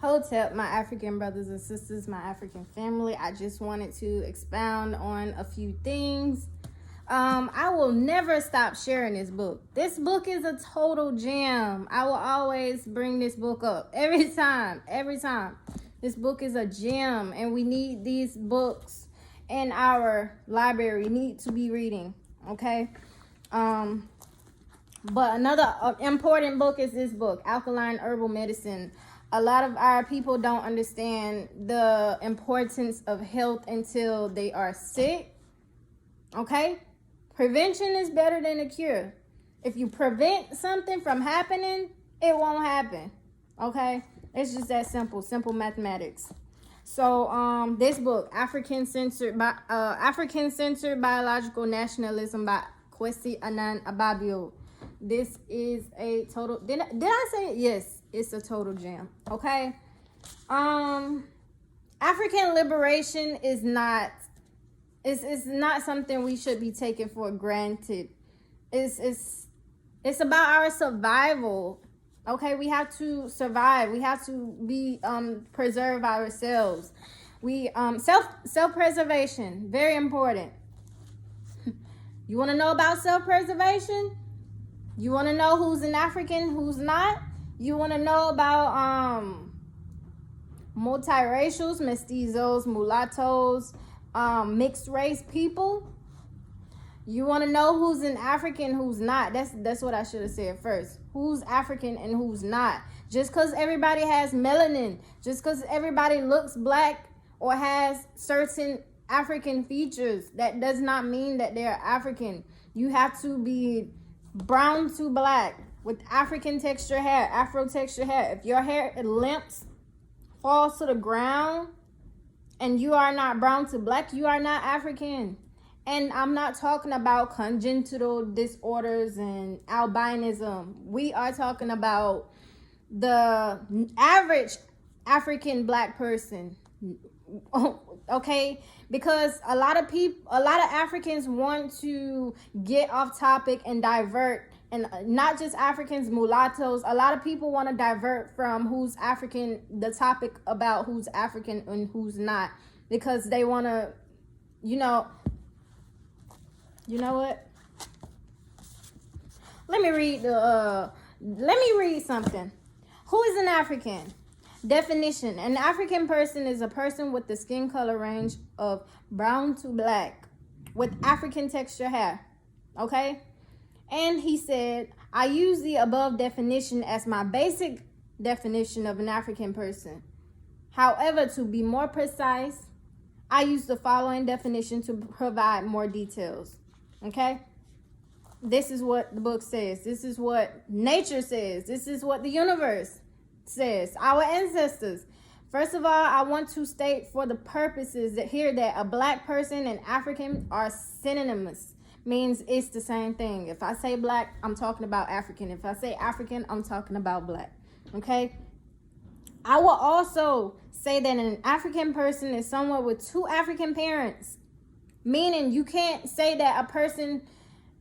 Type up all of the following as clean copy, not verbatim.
Hotep, my African brothers and sisters, my African family. I just wanted to expound on a few things. I will never stop sharing this book. This book is a total gem. I will always bring this book up every time. This book is a gem, and we need these books in our library. We need to be reading, okay? But another important book is this book, Alkaline Herbal Medicine. A lot of our people don't understand the importance of health until they are sick, okay? Prevention is better than a cure. If you prevent something from happening, it won't happen, okay? It's just that simple mathematics. So this book, Afrikan Centered Biological Nationalism by Kwesi Anan Ababio. This is a total, did I say it? Yes, it's a total gem, okay? African liberation is not, it's not something we should be taking for granted. It's about our survival. Okay, we have to survive. We have to be preserve ourselves. We self-preservation, very important. You want to know about self-preservation? You want to know who's an African, who's not? You want to know about multiracials, mestizos, mulattoes, mixed race people? You want to know who's an African, who's not? That's what I should have said first. Who's African and who's not? Just because everybody has melanin, just because everybody looks black or has certain African features, that does not mean that they're African. You have to be brown to black with African texture hair, Afro texture hair. If your hair limps, falls to the ground, and you are not brown to black, you are not African. And I'm not talking about congenital disorders and albinism. We are talking about the average African black person. Okay? Because a lot of Africans want to get off topic and divert, and not just Africans, mulattoes. A lot of people want to divert from who's African, the topic about who's African and who's not, because they want to, you know what? Let me read something. Who is an African? Definition: an African person is a person with the skin color range of brown to black with African texture hair. Okay? And he said, I use the above definition as my basic definition of an African person. However, to be more precise, I use the following definition to provide more details. Okay? This is what the book says. This is what nature says. This is what the universe says. Our ancestors. First of all, I want to state for the purposes that here that a black person and African are synonymous. Means it's the same thing. If I say black, I'm talking about African. If I say African, I'm talking about black. Okay? I will also say that an African person is someone with two African parents. Meaning you can't say that a person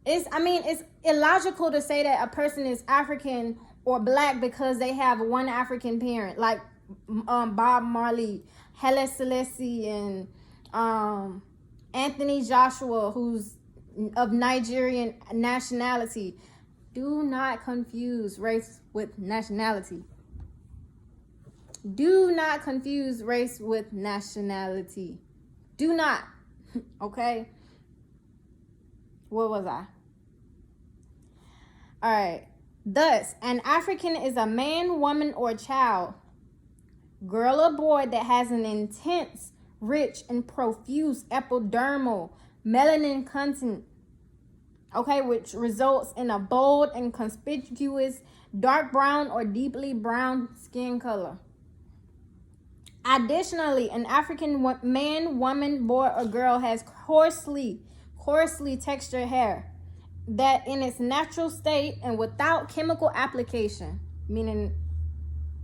is, it's illogical to say that a person is African or black because they have one African parent, like Bob Marley, Haile Selassie, and Anthony Joshua, who's of Nigerian nationality. Do not confuse race with nationality. Do not confuse race with nationality. Do not. Okay? Where was I? All right. Thus, an African is a man, woman, or child, girl or boy, that has an intense, rich, and profuse epidermal melanin content, okay, which results in a bold and conspicuous dark brown or deeply brown skin color. Additionally, an African man, woman, boy, or girl has coarsely textured hair that in its natural state and without chemical application, meaning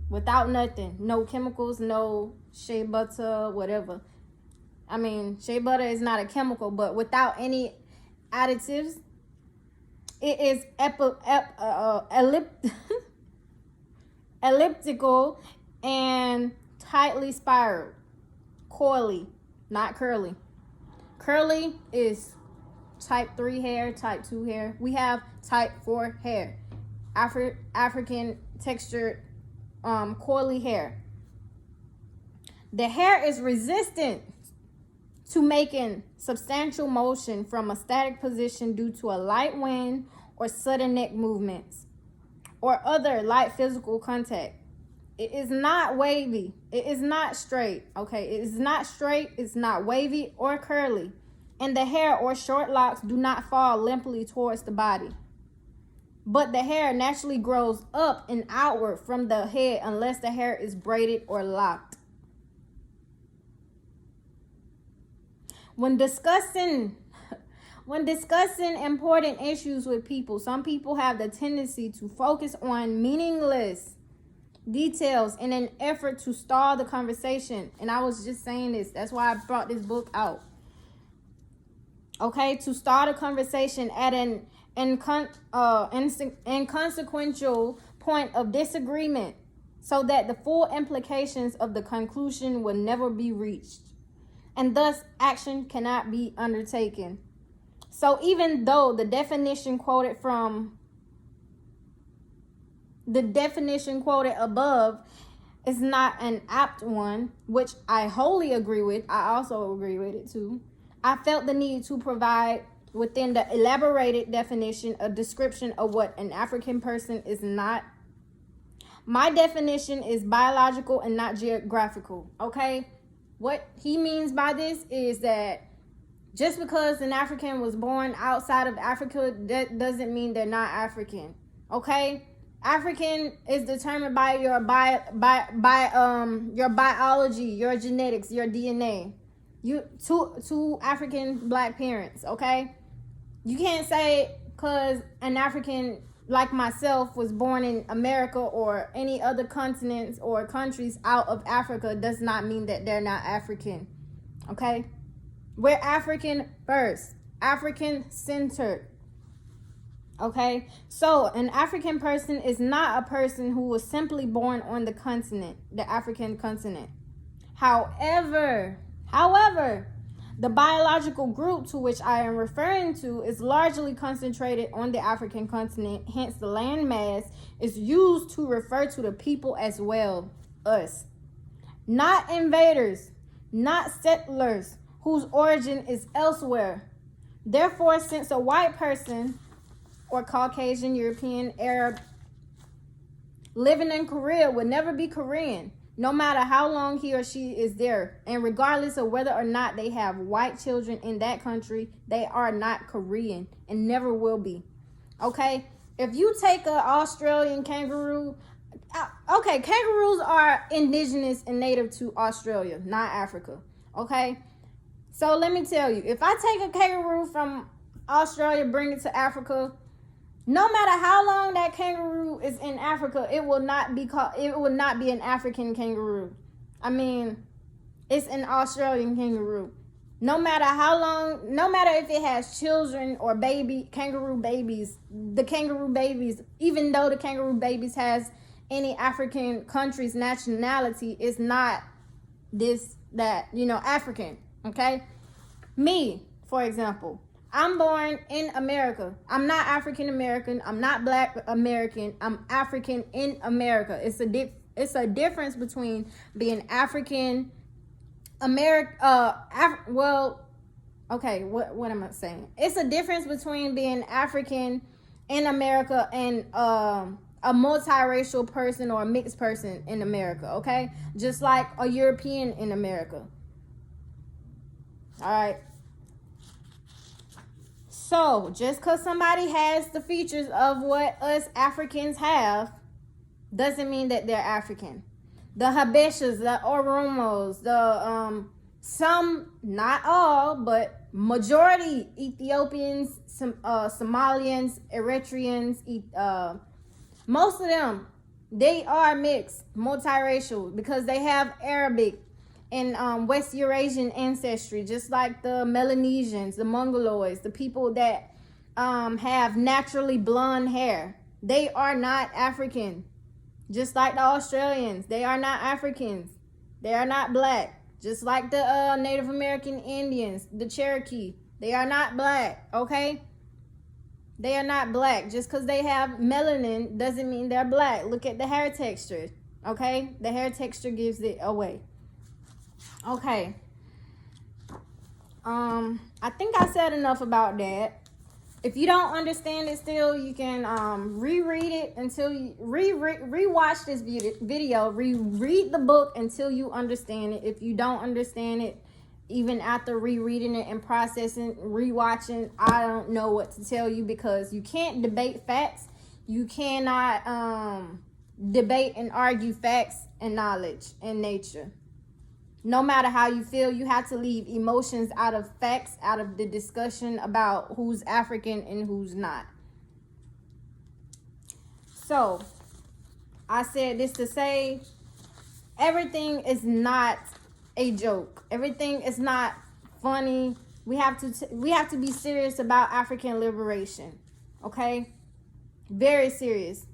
without nothing, no chemicals, no shea butter, whatever. Shea butter is not a chemical, but without any additives, it is elliptical and tightly spiraled. Coily, not curly. Curly is type 3 hair, type 2 hair. We have type 4 hair. African textured coily hair. The hair is resistant to making substantial motion from a static position due to a light wind or sudden neck movements or other light physical contact. It is not wavy. It is not straight. Okay, it is not straight. It's not wavy or curly. And the hair or short locks do not fall limply towards the body. But the hair naturally grows up and outward from the head unless the hair is braided or locked. When discussing important issues with people, some people have the tendency to focus on meaningless details in an effort to stall the conversation. And I was just saying this. That's why I brought this book out. Okay, to start a conversation at an inconsequential point of disagreement so that the full implications of the conclusion will never be reached, and thus action cannot be undertaken. So even though the definition quoted above is not an apt one, which I wholly agree with, I also agree with it too, I felt the need to provide within the elaborated definition a description of what an African person is not. My definition is biological and not geographical, okay? What he means by this is that just because an African was born outside of Africa, that doesn't mean they're not African, okay? African is determined by your your biology, your genetics, your DNA. You two African black parents, okay? You can't say because an African like myself was born in America or any other continents or countries out of Africa does not mean that they're not African, okay? We're African first, African centered, okay? So an African person is not a person who was simply born on the continent, the African continent. However, the biological group to which I am referring to is largely concentrated on the African continent. Hence, the landmass is used to refer to the people as well, us. Not invaders, not settlers whose origin is elsewhere. Therefore, since a white person or Caucasian, European, Arab living in Korea would never be Korean, no matter how long he or she is there, and regardless of whether or not they have white children in that country, they are not Korean and never will be. Okay? If you take an Australian kangaroo, okay, kangaroos are indigenous and native to Australia, not Africa. Okay? So let me tell you, if I take a kangaroo from Australia, bring it to Africa, no matter how long that kangaroo is in Africa, it will not be an African kangaroo. I mean, it's an Australian kangaroo. No matter how long, no matter if it has children or kangaroo babies, even though the kangaroo babies has any African country's nationality, is not African, okay? Me, for example, I'm born in America. I'm not African American. I'm not Black American. I'm African in America. It's a difference between being African American. What am I saying? It's a difference between being African in America and a multiracial person or a mixed person in America. Okay, just like a European in America. All right. So, just because somebody has the features of what us Africans have, doesn't mean that they're African. The Habeshas, the Oromos, some, not all, but majority Ethiopians, Somalians, Eritreans, most of them, they are mixed, multiracial, because they have Arabic and West Eurasian ancestry, just like the Melanesians, the Mongoloids, the people that have naturally blonde hair. They are not African. Just like the Australians, they are not Africans. They are not black. Just like the Native American Indians, the Cherokee, they are not black, okay? They are not black. Just because they have melanin doesn't mean they're black. Look at the hair texture, okay? The hair texture gives it away. Okay. I think I said enough about that. If you don't understand it still, you can reread it until you rewatch this video, reread the book until you understand it. If you don't understand it, even after rereading it and processing, rewatching, I don't know what to tell you, because you can't debate facts. You cannot debate and argue facts and knowledge and nature. No matter how you feel, you have to leave emotions out of facts, out of the discussion about who's African and who's not. So, I said this to say, everything is not a joke. Everything is not funny. We have to be serious about African liberation. Okay? Very serious.